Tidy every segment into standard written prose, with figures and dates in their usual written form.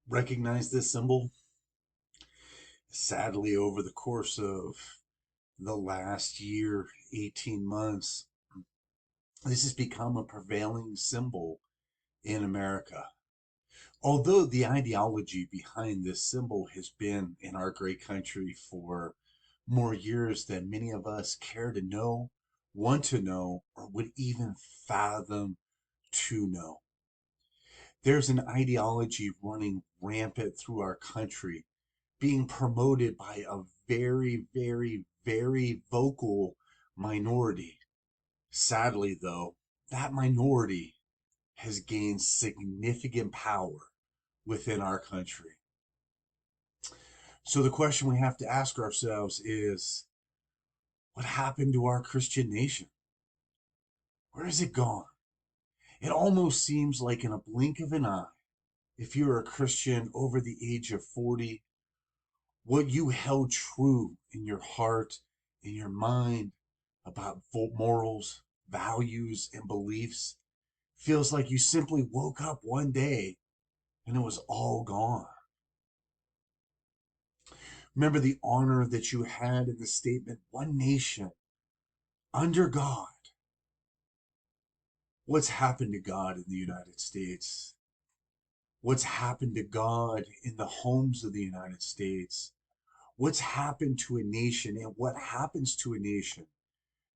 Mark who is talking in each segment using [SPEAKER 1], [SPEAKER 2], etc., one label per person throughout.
[SPEAKER 1] Recognize this symbol? Sadly, over the course of the last year, 18 months, this has become a prevailing symbol in America. Although the ideology behind this symbol has been in our great country for more years than many of us care to know, want to know, or would even fathom to know. There's an ideology running rampant through our country, being promoted by a very, very, very vocal minority. Sadly, though, that minority has gained significant power within our country. So the question we have to ask ourselves is, what happened to our Christian nation? Where has it gone? It almost seems like in a blink of an eye, if you're a Christian over the age of 40, what you held true in your heart, in your mind, about morals, values, and beliefs feels like you simply woke up one day and it was all gone. Remember the honor that you had in the statement, one nation under God. What's happened to God in the United States? What's happened to God in the homes of the United States? What's happened to a nation, and what happens to a nation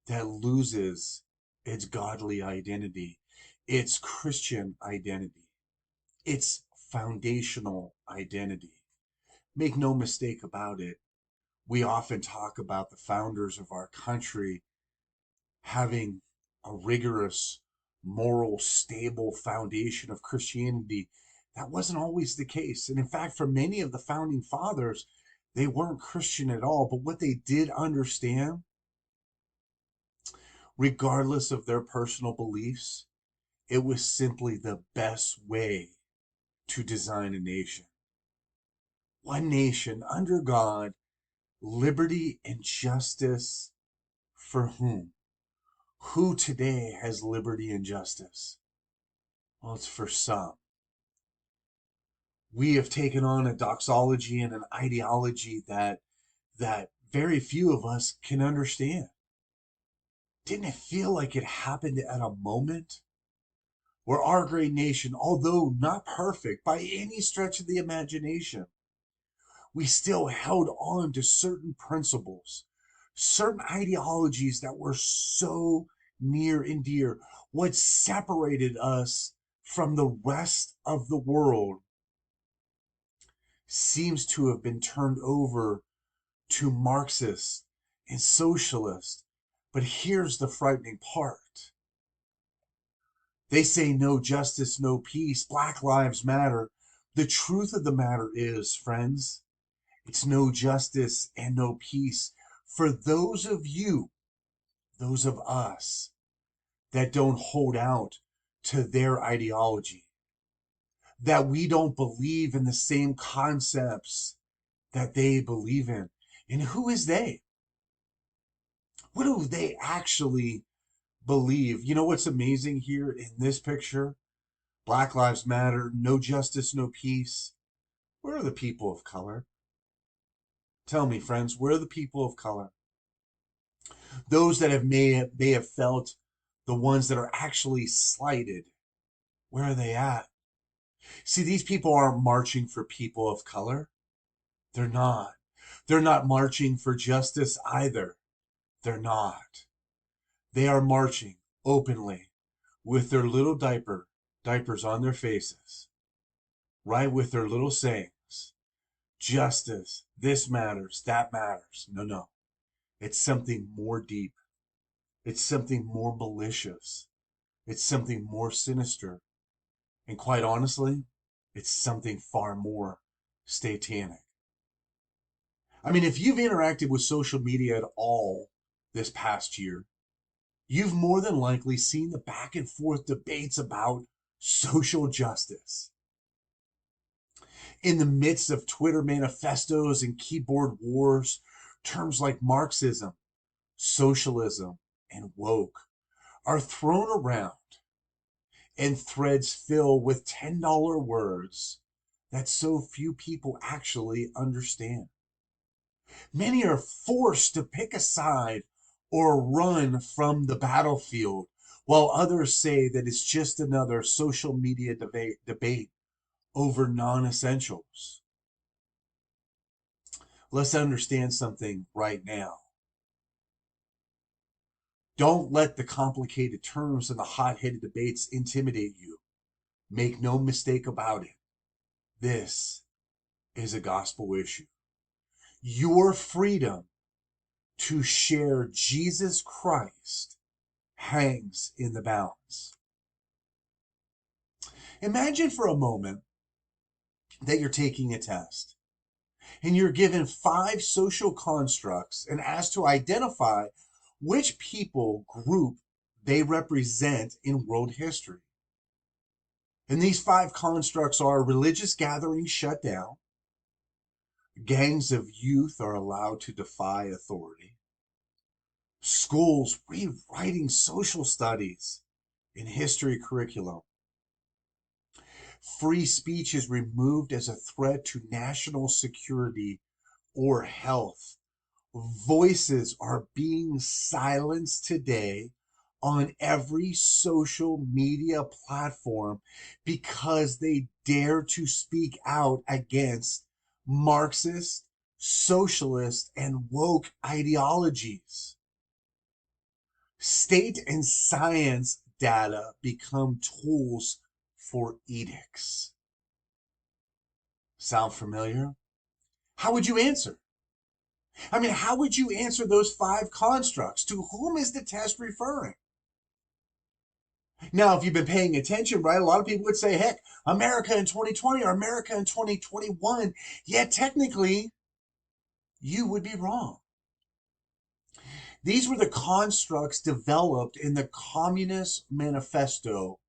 [SPEAKER 1] that loses its godly identity, its Christian identity, its foundational identity? Make no mistake about it. We often talk about the founders of our country having a rigorous, moral, stable foundation of Christianity. That wasn't always the case. And in fact, for many of the founding fathers, they weren't Christian at all. But what they did understand, regardless of their personal beliefs, it was simply the best way to design a nation. One nation under God, liberty and justice for whom? Who today has liberty and justice? Well, it's for some. We have taken on a doxology and an ideology that very few of us can understand. Didn't it feel like it happened at a moment where our great nation, although not perfect by any stretch of the imagination, we still held on to certain principles, certain ideologies that were so near and dear? What separated us from the rest of the world seems to have been turned over to Marxists and socialists. But here's the frightening part. They say no justice, no peace, Black Lives Matter. The truth of the matter is, friends, it's no justice and no peace for those of you, those of us, that don't hold out to their ideology, that we don't believe in the same concepts that they believe in. And who is they? What do they actually believe? You know what's amazing here in this picture? Black Lives Matter, no justice, no peace. Where are the people of color? Tell me, friends, where are the people of color? Those that may have felt the ones that are actually slighted. Where are they at? See, these people aren't marching for people of color. They're not. They're not marching for justice either. They're not. They are marching openly with their little diapers on their faces, right, with their little sayings. Justice, this matters, that matters. No, no. It's something more deep. It's something more malicious. It's something more sinister. And quite honestly, it's something far more satanic. I mean, if you've interacted with social media at all this past year, you've more than likely seen the back and forth debates about social justice. In the midst of Twitter manifestos and keyboard wars, terms like Marxism, socialism, and woke are thrown around, and threads fill with $10 words that so few people actually understand. Many are forced to pick a side or run from the battlefield, while others say that it's just another social media debate over non essentials. Let's understand something right now. Don't let the complicated terms and the hot headed debates intimidate you. Make no mistake about it. This is a gospel issue. Your freedom to share Jesus Christ hangs in the balance. Imagine for a moment that you're taking a test and you're given 5 social constructs and asked to identify which people group they represent in world history. And these 5 constructs are: religious gatherings shut down, gangs of youth are allowed to defy authority, schools rewriting social studies in history curriculum, free speech is removed as a threat to national security or health. Voices are being silenced today on every social media platform because they dare to speak out against Marxist, socialist, and woke ideologies. State and science data become tools for edicts. Sound familiar? How would you answer? How would you answer those 5 constructs? To whom is the test referring? Now, if you've been paying attention, right, a lot of people would say, heck, America in 2020 or America in 2021. Yet technically, you would be wrong. These were the constructs developed in the Communist Manifesto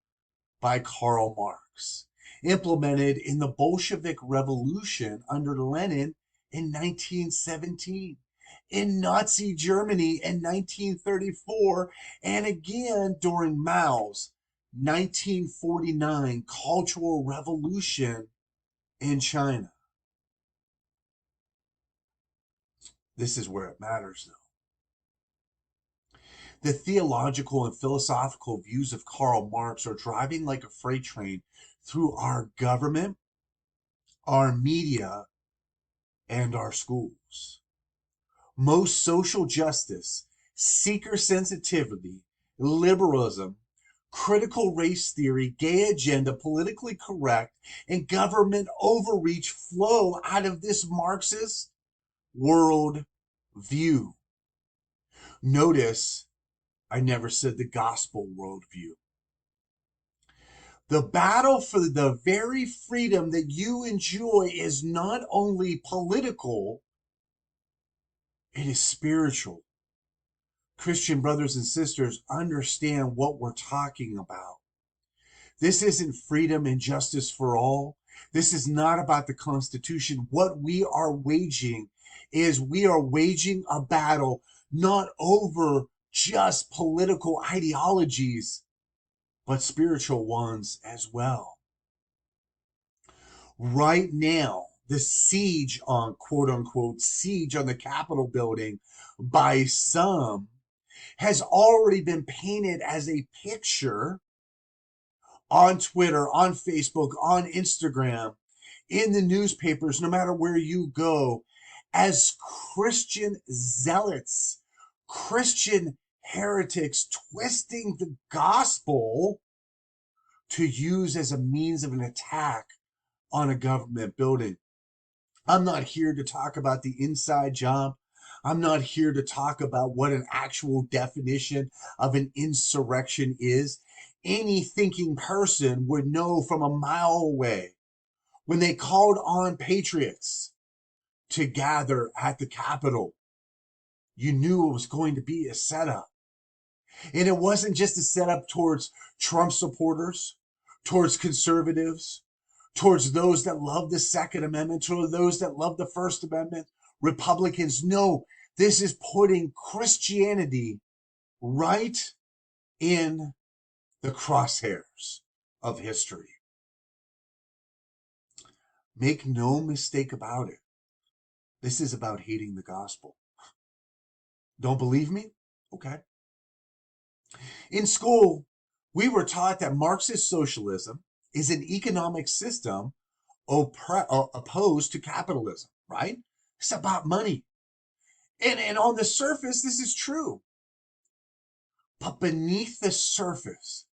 [SPEAKER 1] by Karl Marx, implemented in the Bolshevik Revolution under Lenin in 1917, in Nazi Germany in 1934, and again during Mao's 1949 Cultural Revolution in China. This is where it matters, though. The theological and philosophical views of Karl Marx are driving like a freight train through our government, our media, and our schools. Most social justice, seeker sensitivity, liberalism, critical race theory, gay agenda, politically correct, and government overreach flow out of this Marxist world view. Notice I never said the gospel worldview. The battle for the very freedom that you enjoy is not only political, it is spiritual. Christian brothers and sisters, understand what we're talking about. This isn't freedom and justice for all. This is not about the Constitution. What we are waging is we are waging a battle not over just political ideologies, but spiritual ones as well. Right now, the siege on, quote unquote, siege on the Capitol building by some has already been painted as a picture on Twitter, on Facebook, on Instagram, in the newspapers, no matter where you go, as Christian zealots, Christian heretics twisting the gospel to use as a means of an attack on a government building. I'm not here to talk about the inside job. I'm not here to talk about what an actual definition of an insurrection is. Any thinking person would know from a mile away when they called on patriots to gather at the Capitol. You knew it was going to be a setup. And it wasn't just a setup towards Trump supporters, towards conservatives, towards those that love the Second Amendment, towards those that love the First Amendment, Republicans. No, this is putting Christianity right in the crosshairs of history. Make no mistake about it. This is about hating the gospel. Don't believe me? Okay. In school, we were taught that Marxist socialism is an economic system opposed to capitalism, right? It's about money. And on the surface, this is true. But beneath the surface,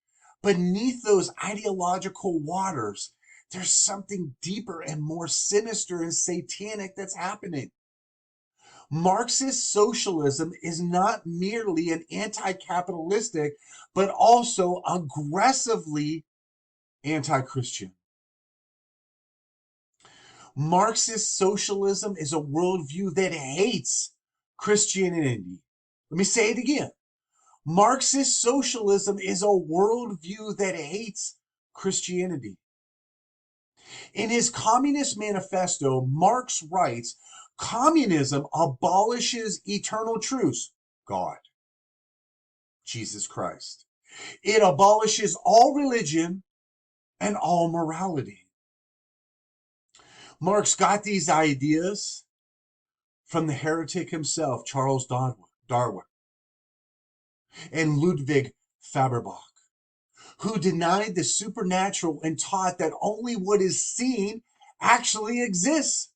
[SPEAKER 1] beneath those ideological waters, there's something deeper and more sinister and satanic that's happening. Marxist socialism is not merely an anti-capitalistic, but also aggressively anti-Christian. Marxist socialism is a worldview that hates Christianity. Let me say it again. Marxist socialism is a worldview that hates Christianity. In his Communist Manifesto, Marx writes, communism abolishes eternal truths, God, Jesus Christ. It abolishes all religion and all morality. Marx got these ideas from the heretic himself, Charles Darwin, and Ludwig Feuerbach, who denied the supernatural and taught that only what is seen actually exists.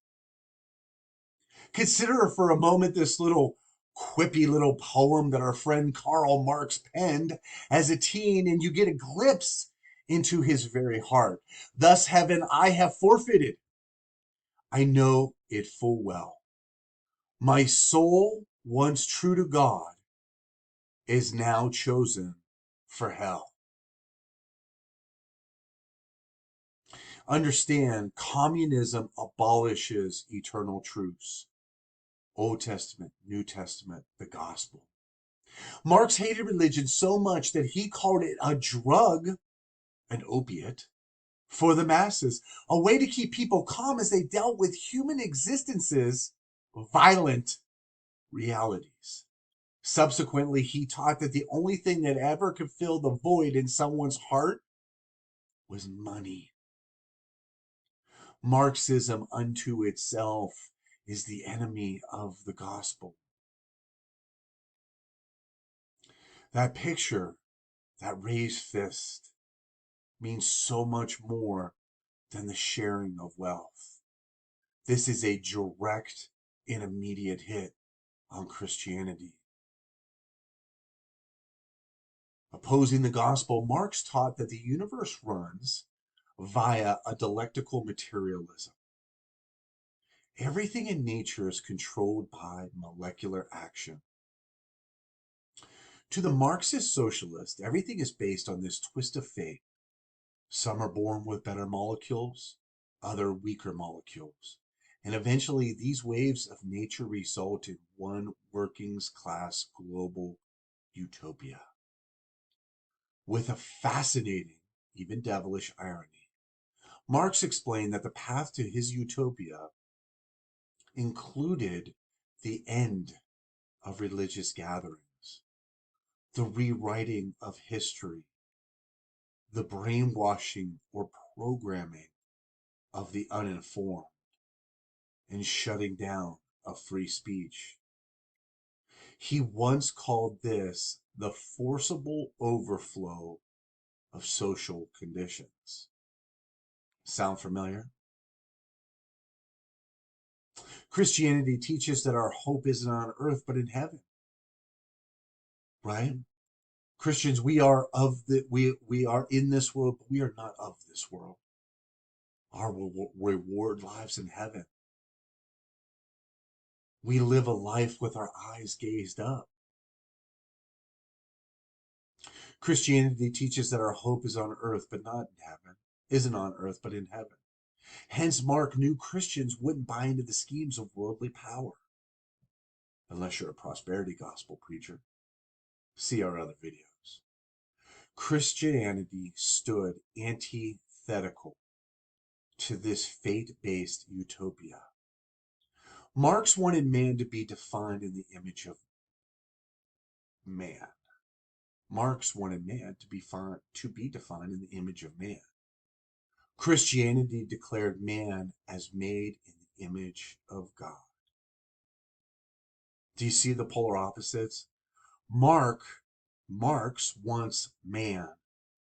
[SPEAKER 1] Consider for a moment this little quippy little poem that our friend Karl Marx penned as a teen, and you get a glimpse into his very heart. Thus heaven I have forfeited. I know it full well. My soul, once true to God, is now chosen for hell. Understand, communism abolishes eternal truths. Old Testament, New Testament, the gospel. Marx hated religion so much that he called it a drug, an opiate, for the masses, a way to keep people calm as they dealt with human existence's violent realities. Subsequently, he taught that the only thing that ever could fill the void in someone's heart was money. Marxism unto itself is the enemy of the gospel. That picture, that raised fist, means so much more than the sharing of wealth. This is a direct and immediate hit on Christianity. Opposing the gospel, Marx taught that the universe runs via a dialectical materialism. Everything in nature is controlled by molecular action. To the Marxist socialist, everything is based on this twist of fate. Some are born with better molecules, other weaker molecules. And eventually these waves of nature result in one working class global utopia. With a fascinating, even devilish irony, Marx explained that the path to his utopia included the end of religious gatherings, the rewriting of history, the brainwashing or programming of the uninformed, and shutting down of free speech. He once called this the forcible overflow of social conditions. Sound familiar? Christianity teaches that our hope isn't on earth but in heaven. Right? Christians, we are in this world, but we are not of this world. Our reward lies in heaven. We live a life with our eyes gazed up. Christianity teaches that our hope is on earth but not in heaven, isn't on earth but in heaven. Hence, Mark knew Christians wouldn't buy into the schemes of worldly power. Unless you're a prosperity gospel preacher. See our other videos. Christianity stood antithetical to this fate-based utopia. Marx wanted man to be defined in the image of man. Marx wanted man to be defined in the image of man. Christianity declared man as made in the image of God. Do you see the polar opposites? Marx wants man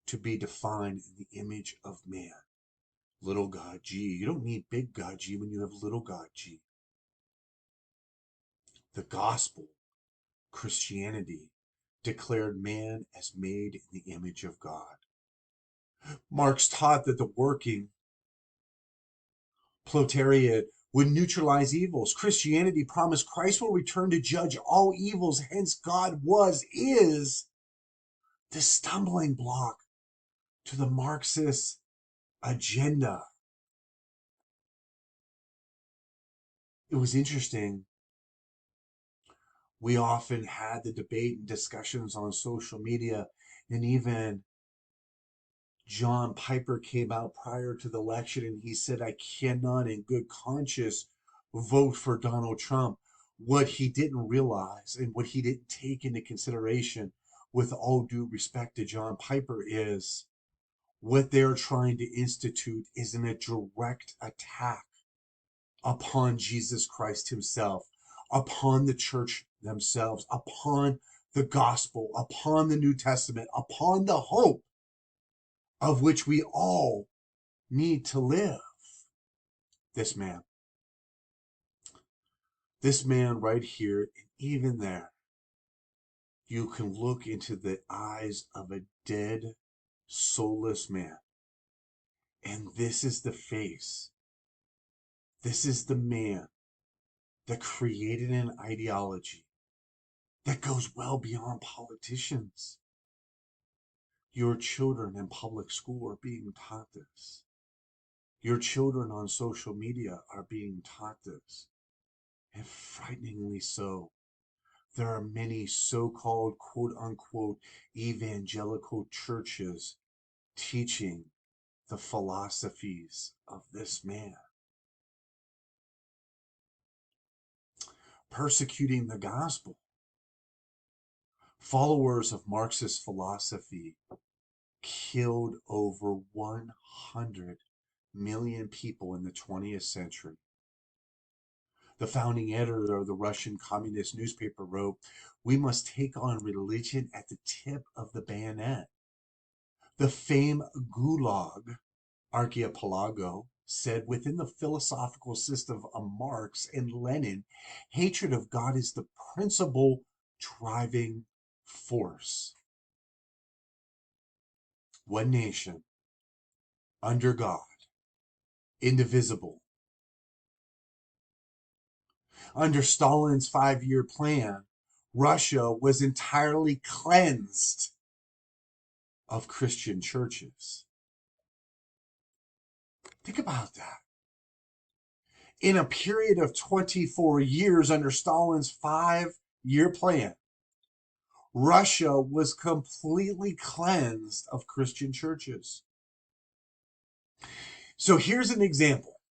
[SPEAKER 1] to be defined in the image of man. Little God G. You don't need big God G when you have little God G. The gospel, Christianity, declared man as made in the image of God. Marx taught that the working proletariat would neutralize evils. Christianity promised Christ will return to judge all evils. Hence, God is the stumbling block to the Marxist agenda. It was interesting. We often had the debate and discussions on social media, and even John Piper came out prior to the election and he said, I cannot in good conscience vote for Donald Trump. What he didn't realize and what he didn't take into consideration, with all due respect to John Piper, is what they're trying to institute is a direct attack upon Jesus Christ himself, upon the church themselves, upon the gospel, upon the New Testament, upon the hope of which we all need to live. This man right here, and even there, you can look into the eyes of a dead, soulless man. And this is the face. This is the man that created an ideology that goes well beyond politicians. Your children in public school are being taught this. Your children on social media are being taught this. And frighteningly so. There are many so-called quote-unquote evangelical churches teaching the philosophies of this man. Persecuting the gospel. Followers of Marxist philosophy killed over 100 million people in the 20th century. The founding editor of the Russian communist newspaper wrote, "We must take on religion at the tip of the bayonet." The famed Gulag Archipelago said, within the philosophical system of Marx and Lenin, hatred of God is the principal driving force. One nation, under God, indivisible. Under Stalin's 5-year plan, Russia was entirely cleansed of Christian churches. Think about that. In a period of 24 years under Stalin's 5-year plan, Russia was completely cleansed of Christian churches. So here's an example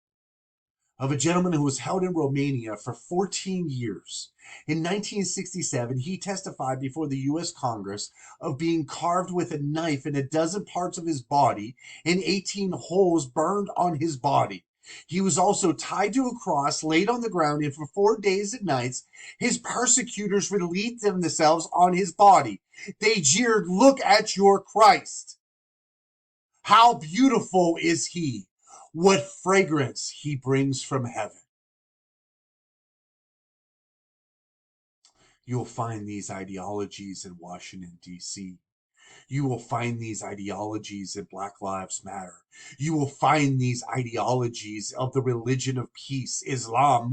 [SPEAKER 1] of a gentleman who was held in Romania for 14 years. In 1967, he testified before the U.S. Congress of being carved with a knife in a dozen parts of his body and 18 holes burned on his body. He was also tied to a cross, laid on the ground, and for 4 days and nights, his persecutors relieved themselves on his body. They jeered, "Look at your Christ. How beautiful is he? What fragrance he brings from heaven." You'll find these ideologies in Washington, D.C. You will find these ideologies in Black Lives Matter. You will find these ideologies of the religion of peace, Islam,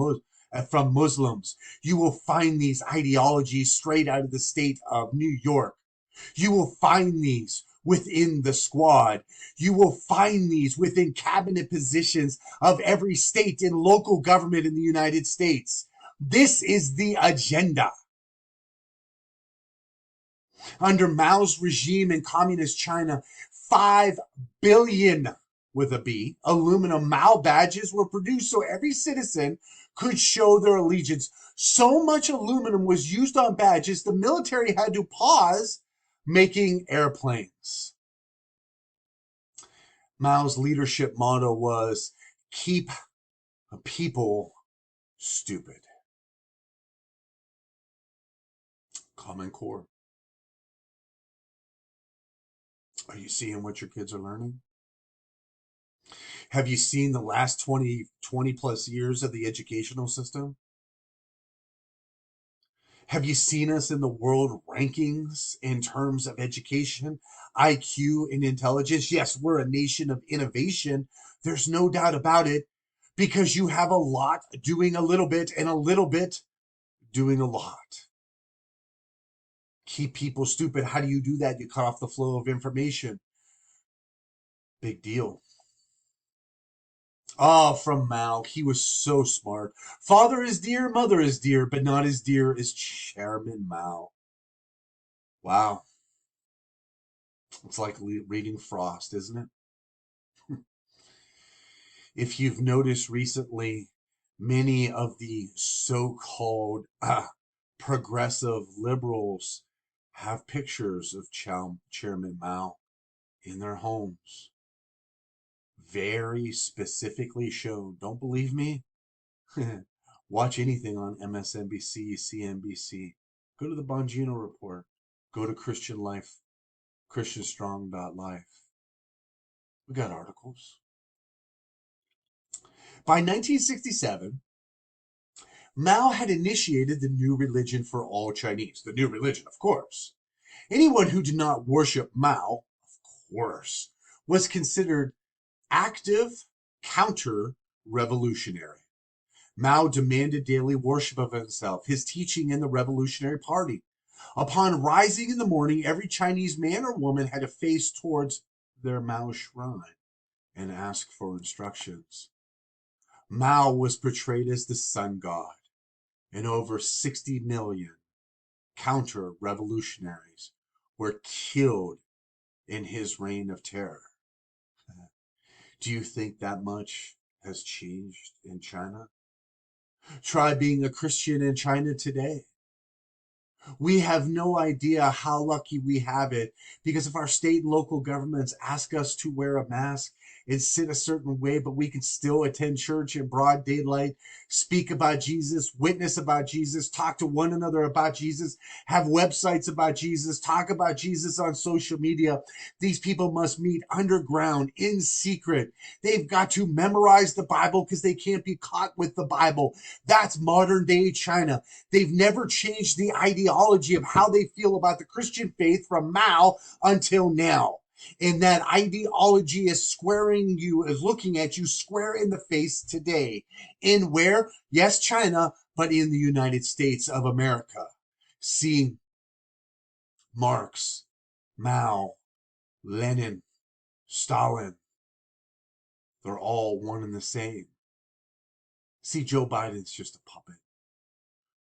[SPEAKER 1] from Muslims. You will find these ideologies straight out of the state of New York. You will find these within the squad. You will find these within cabinet positions of every state and local government in the United States. This is the agenda. Under Mao's regime in communist China, 5 billion, with a B, aluminum Mao badges were produced so every citizen could show their allegiance. So much aluminum was used on badges, the military had to pause making airplanes. Mao's leadership motto was keep people stupid. Common Core. Are you seeing what your kids are learning? Have you seen the last 20 plus years of the educational system? Have you seen us in the world rankings in terms of education, IQ, and intelligence? Yes, we're a nation of innovation. There's no doubt about it, because you have a lot doing a little bit and a little bit doing a lot. Keep people stupid. How do you do that? You cut off the flow of information. Big deal. Oh, from Mao. He was so smart. Father is dear, mother is dear, but not as dear as Chairman Mao. Wow. It's like reading Frost, isn't it? If you've noticed recently, many of the so-called progressive liberals have pictures of Chairman Mao in their homes. Very specifically shown. Don't believe me? Watch anything on MSNBC, CNBC. Go to the Bongino Report. Go to Christian Life, ChristianStrong.life. We got articles. By 1967, Mao had initiated the new religion for all Chinese. The new religion, of course. Anyone who did not worship Mao, of course, was considered active counter-revolutionary. Mao demanded daily worship of himself, his teaching in the Revolutionary Party. Upon rising in the morning, every Chinese man or woman had to face towards their Mao shrine and ask for instructions. Mao was portrayed as the sun god, and over 60 million counter-revolutionaries were killed in his reign of terror. Do you think that much has changed in China? Try being a Christian in China today. We have no idea how lucky we have it, because if our state and local governments ask us to wear a mask and sit a certain way, but we can still attend church in broad daylight, speak about Jesus, witness about Jesus, talk to one another about Jesus, have websites about Jesus, talk about Jesus on social media. These people must meet underground in secret. They've got to memorize the Bible because they can't be caught with the Bible. That's modern day China. They've never changed the ideology of how they feel about the Christian faith from Mao until now. And that ideology is looking at you square in the face today. In where? Yes, China, but in the United States of America. See, Marx, Mao, Lenin, Stalin, they're all one and the same. See, Joe Biden's just a puppet.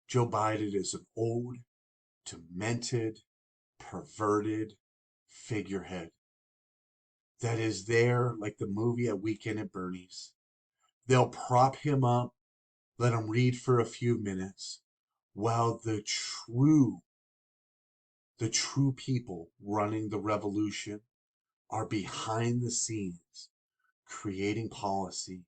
[SPEAKER 1] Joe Biden is an old, demented, perverted figurehead that is there like the movie A Weekend at Bernie's. They'll prop him up, let him read for a few minutes, while the true people running the revolution are behind the scenes, creating policy,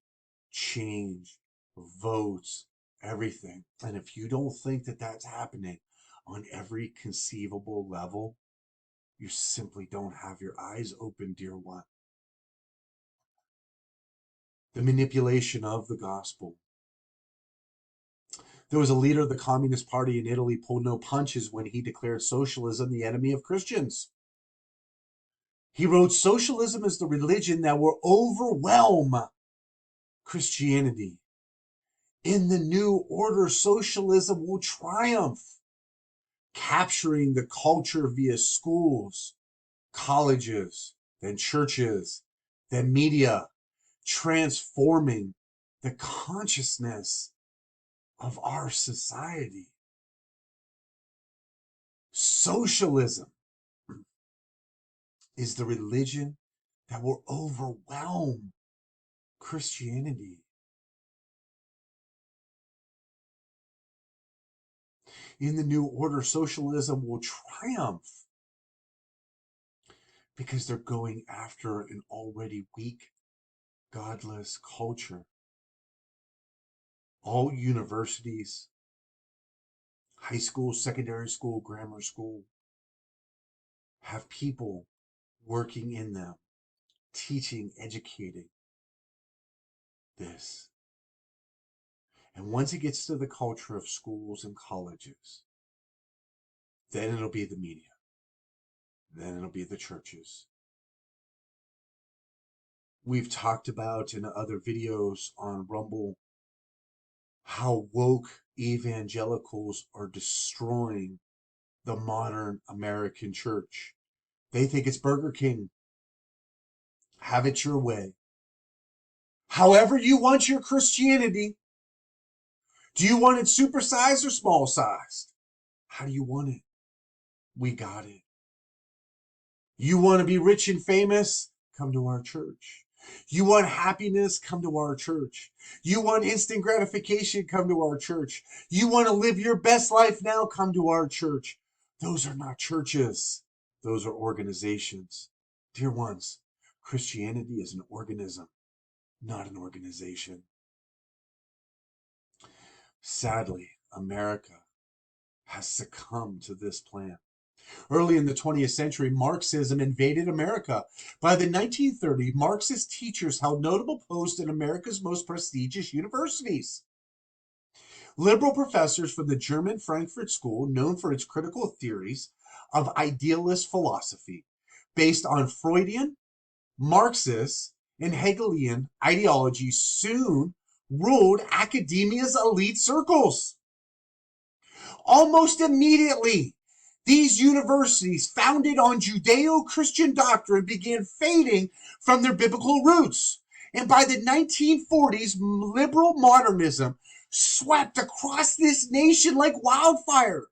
[SPEAKER 1] change, votes, everything. And if you don't think that that's happening on every conceivable level, you simply don't have your eyes open, dear one. The manipulation of the gospel. There was a leader of the Communist Party in Italy pulled no punches when he declared socialism the enemy of Christians. He wrote, socialism is the religion that will overwhelm Christianity. In the new order, socialism will triumph, capturing the culture via schools, colleges, then churches, then media, transforming the consciousness of our society. Socialism is the religion that will overwhelm Christianity. In the new order, socialism will triumph because they're going after an already weak, godless culture. All universities, high school, secondary school, grammar school, have people working in them, teaching, educating this. And once it gets to the culture of schools and colleges, then it'll be the media. Then it'll be the churches. We've talked about in other videos on Rumble how woke evangelicals are destroying the modern American church. They think it's Burger King. Have it your way. However you want your Christianity. Do you want it supersized or small sized? How do you want it? We got it. You want to be rich and famous? Come to our church. You want happiness? Come to our church. You want instant gratification? Come to our church. You want to live your best life now? Come to our church. Those are not churches. Those are organizations. Dear ones, Christianity is an organism, not an organization. Sadly, America has succumbed to this plan. Early in the 20th century, Marxism invaded America. By the 1930s, Marxist teachers held notable posts in America's most prestigious universities. Liberal professors from the German Frankfurt School, known for its critical theories of idealist philosophy, based on Freudian, Marxist, and Hegelian ideology, soon ruled academia's elite circles. Almost immediately, these universities, founded on Judeo-Christian doctrine, began fading from their biblical roots. And by the 1940s, liberal modernism swept across this nation like wildfire.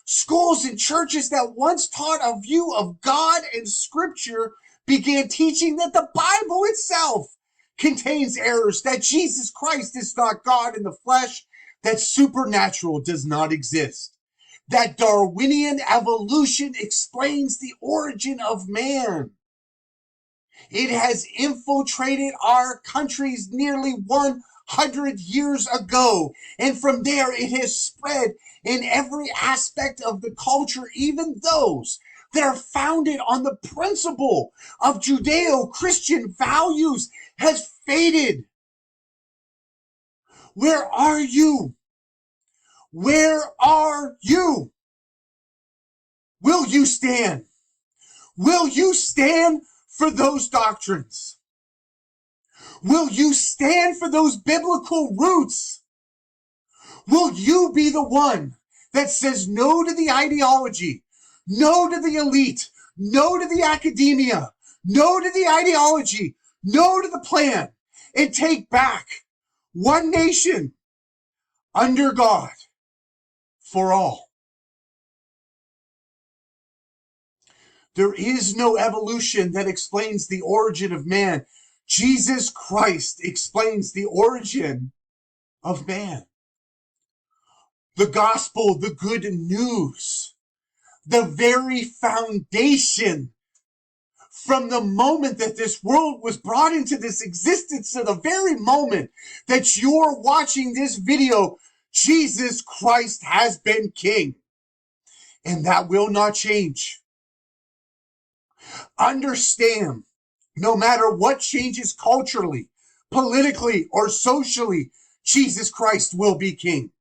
[SPEAKER 1] Schools and churches that once taught a view of God and Scripture began teaching that the Bible itself contains errors, that Jesus Christ is not God in the flesh, that supernatural does not exist, that Darwinian evolution explains the origin of man. It has infiltrated our countries nearly 100 years ago, and from there it has spread in every aspect of the culture, even those that are founded on the principle of Judeo-Christian values has faded. Where are you? Where are you? Will you stand? Will you stand for those doctrines? Will you stand for those biblical roots? Will you be the one that says no to the ideology, no to the elite, no to the academia, no to the ideology, no to the plan, and take back one nation under God for all? There is no evolution that explains the origin of man. Jesus Christ explains the origin of man. The gospel, the good news, the very foundation from the moment that this world was brought into this existence to the very moment that you're watching this video, Jesus Christ has been king. And that will not change. Understand, no matter what changes culturally, politically, or socially, Jesus Christ will be king.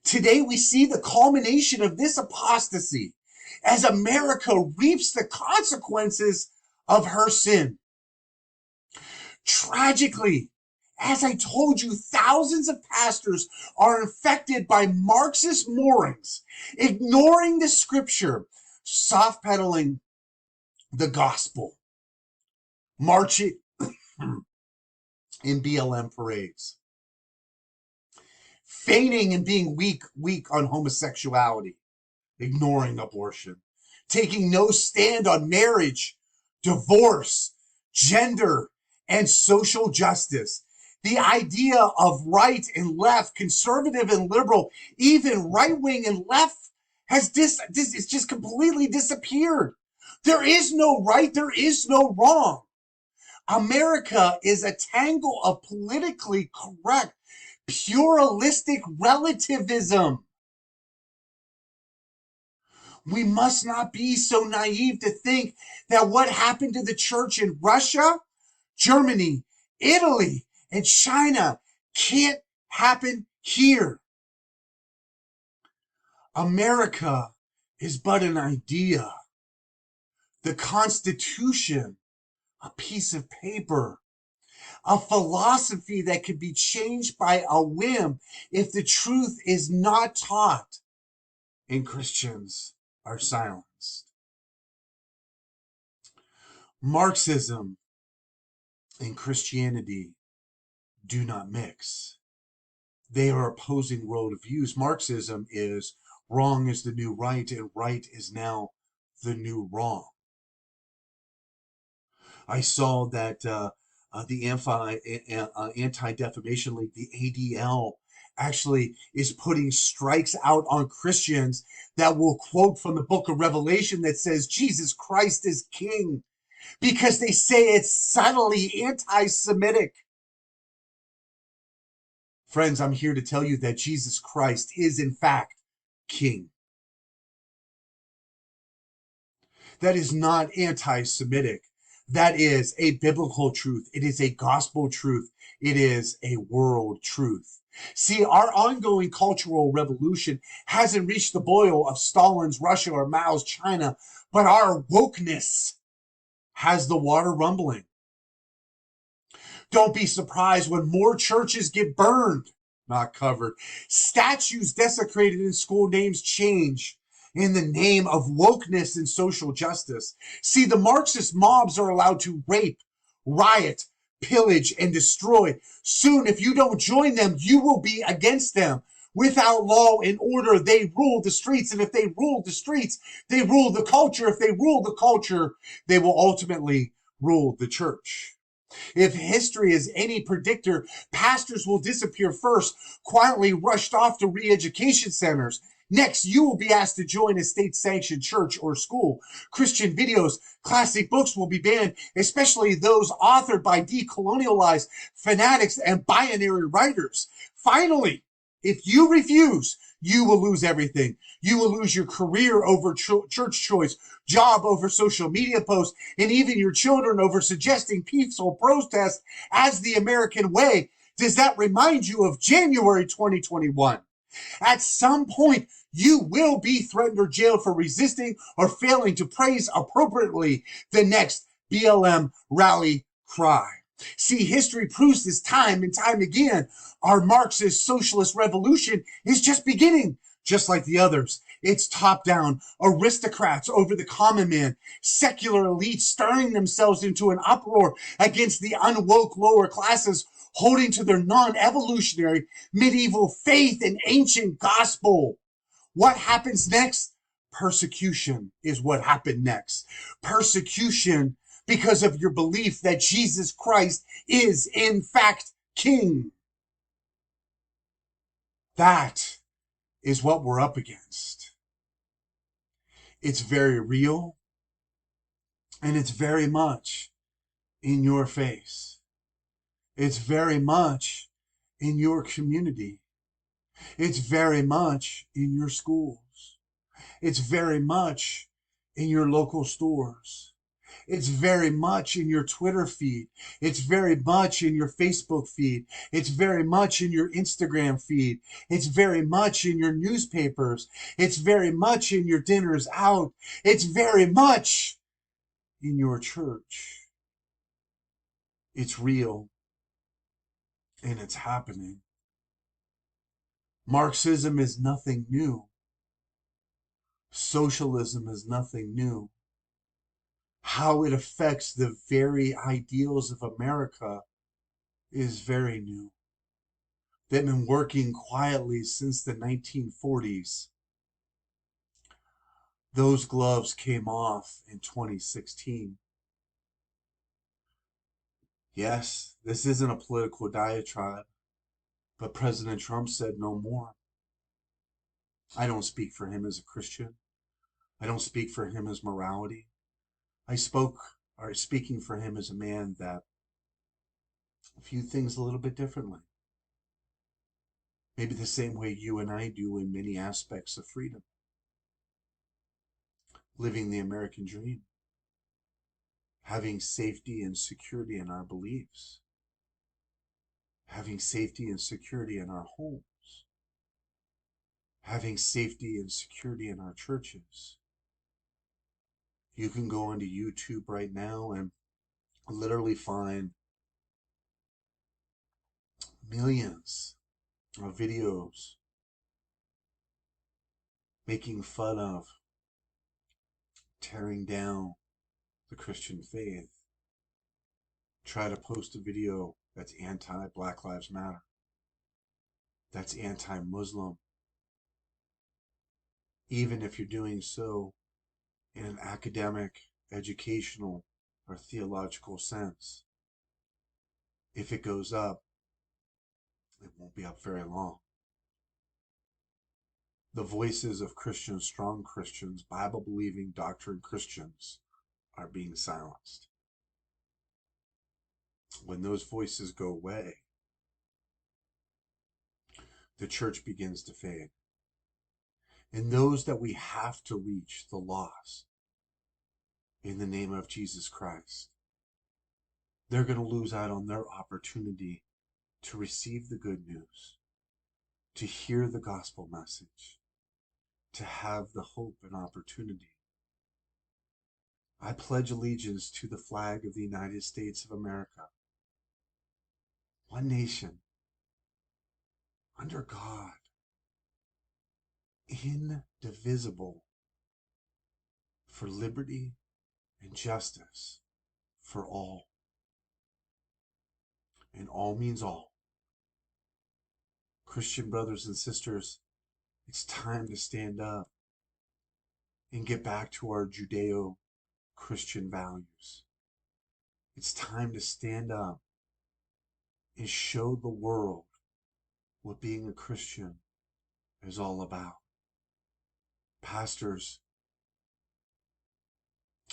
[SPEAKER 1] Today we see the culmination of this apostasy as America reaps the consequences of her sin. Tragically, as I told you, thousands of pastors are infected by Marxist moorings, ignoring the scripture, soft-pedaling the gospel, marching in BLM parades, feigning and being weak on homosexuality, ignoring abortion, taking no stand on marriage, divorce, gender, and social justice. The idea of right and left, conservative and liberal, even right-wing and left it's just completely disappeared. There is no right, there is no wrong. America is a tangle of politically correct, pluralistic relativism. We must not be so naive to think that what happened to the church in Russia, Germany, Italy, and China can't happen here. America is but an idea. The Constitution, a piece of paper, a philosophy that could be changed by a whim if the truth is not taught, and Christians are silenced. Marxism and Christianity do not mix. They are opposing worldviews. Marxism is wrong is the new right, and right is now the new wrong. I saw that the Anti-Defamation League, the ADL, actually is putting strikes out on Christians that will quote from the book of Revelation that says Jesus Christ is king, because they say it's subtly anti-Semitic. Friends, I'm here to tell you that Jesus Christ is in fact king. That is not anti-Semitic. That is a biblical truth. It is a gospel truth. It is a world truth. See, our ongoing cultural revolution hasn't reached the boil of Stalin's Russia or Mao's China, but our wokeness has the water rumbling. Don't be surprised when more churches get burned, not covered, statues desecrated, and school names change in the name of wokeness and social justice. See, the Marxist mobs are allowed to rape, riot, pillage, and destroy. Soon, if you don't join them, you will be against them. Without law and order, they rule the streets. And if they rule the streets, they rule the culture. If they rule the culture, they will ultimately rule the church. If history is any predictor, pastors will disappear first, quietly rushed off to re-education centers. Next, you will be asked to join a state-sanctioned church or school. Christian videos, classic books will be banned, especially those authored by decolonialized fanatics and binary writers. Finally, if you refuse, you will lose everything. You will lose your career over church choice, job over social media posts, and even your children over suggesting peaceful protest as the American way. Does that remind you of January 2021? At some point, you will be threatened or jailed for resisting or failing to praise appropriately the next BLM rally cry. See, history proves this time and time again. Our Marxist socialist revolution is just beginning, just like the others. It's top-down, aristocrats over the common man, secular elites stirring themselves into an uproar against the unwoke lower classes, holding to their non-evolutionary medieval faith and ancient gospel. What happens next? Persecution is what happened next. Persecution because of your belief that Jesus Christ is in fact king. That is what we're up against. It's very real, and it's very much in your face. It's very much in your community. It's very much in your schools. It's very much in your local stores. It's very much in your Twitter feed. It's very much in your Facebook feed. It's very much in your Instagram feed. It's very much in your newspapers. It's very much in your dinners out. It's very much in your church. It's real, and it's happening. Marxism is nothing new. Socialism is nothing new. How it affects the very ideals of America is very new. They've been working quietly since the 1940s. Those gloves came off in 2016. Yes, this isn't a political diatribe, but President Trump said no more. I don't speak for him as a Christian. I don't speak for him as morality. Speaking for him as a man that viewed things a little bit differently. Maybe the same way you and I do in many aspects of freedom. Living the American dream. Having safety and security in our beliefs. Having safety and security in our homes. Having safety and security in our churches. You can go onto YouTube right now and literally find millions of videos making fun of, tearing down the Christian faith. Try to post a video that's anti-Black Lives Matter, that's anti-Muslim, even if you're doing so in an academic, educational, or theological sense. If it goes up, it won't be up very long. The voices of Christians, strong Christians, Bible-believing, doctrine Christians are being silenced. When those voices go away, the church begins to fade. And those that we have to reach, the lost, in the name of Jesus Christ, they're going to lose out on their opportunity to receive the good news, to hear the gospel message, to have the hope and opportunity. I pledge allegiance to the flag of the United States of America, one nation, under God, indivisible, for liberty and justice for all. And all means all. Christian brothers and sisters, it's time to stand up and get back to our Judeo-Christian values. It's time to stand up and show the world what being a Christian is all about. Pastors,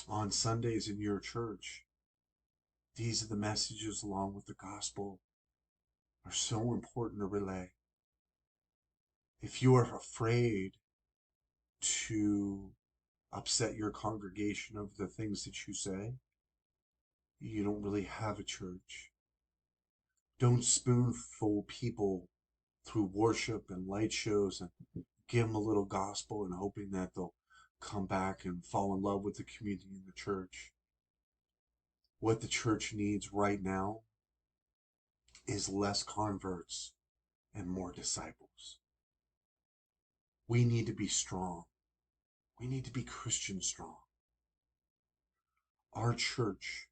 [SPEAKER 1] on Sundays in your church, these are the messages along with the gospel are so important to relay. If you are afraid to upset your congregation over the things that you say, you don't really have a church. Don't spoonful people through worship and light shows and give them a little gospel and hoping that they'll come back and fall in love with the community and the church. What the church needs right now is less converts and more disciples. We need to be strong. We need to be Christian strong. Our church,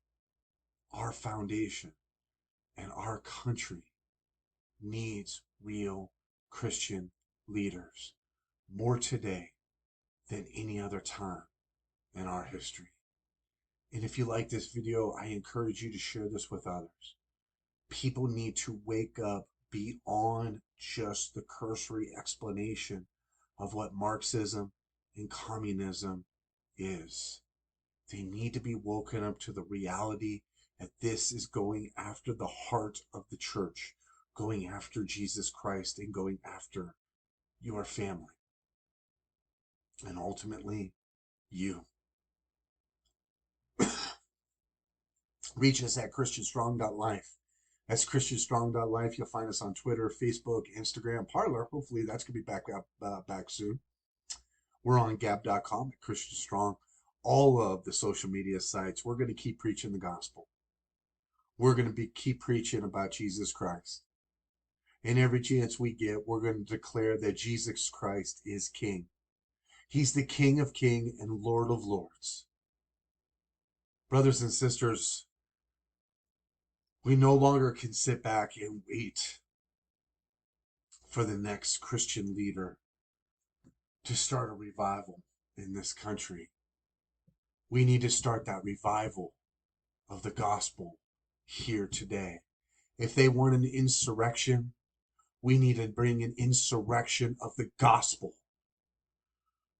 [SPEAKER 1] our foundation, and our country needs real Christian leaders more today than any other time in our history. And if you like this video, I encourage you to share this with others. People need to wake up beyond just the cursory explanation of what Marxism and communism is. They need to be woken up to the reality that this is going after the heart of the church, going after Jesus Christ and going after your family. And ultimately, you. Reach us at christianstrong.life. That's christianstrong.life. You'll find us on Twitter, Facebook, Instagram, Parler. Hopefully that's going to be back soon. We're on gab.com at Christian Strong. All of the social media sites. We're going to keep preaching the gospel. We're going to keep preaching about Jesus Christ. And every chance we get, we're going to declare that Jesus Christ is King. He's the King of Kings and Lord of Lords. Brothers and sisters, we no longer can sit back and wait for the next Christian leader to start a revival in this country. We need to start that revival of the gospel here today. If they want an insurrection, we need to bring an insurrection of the gospel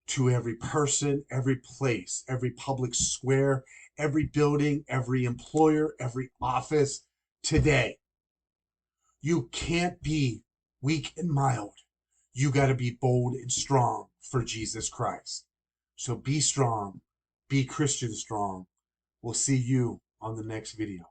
[SPEAKER 1] to every person, every place, every public square, every building, every employer, every office today. You can't be weak and mild. You got to be bold and strong for Jesus Christ. So be strong, be Christian strong. We'll see you on the next video.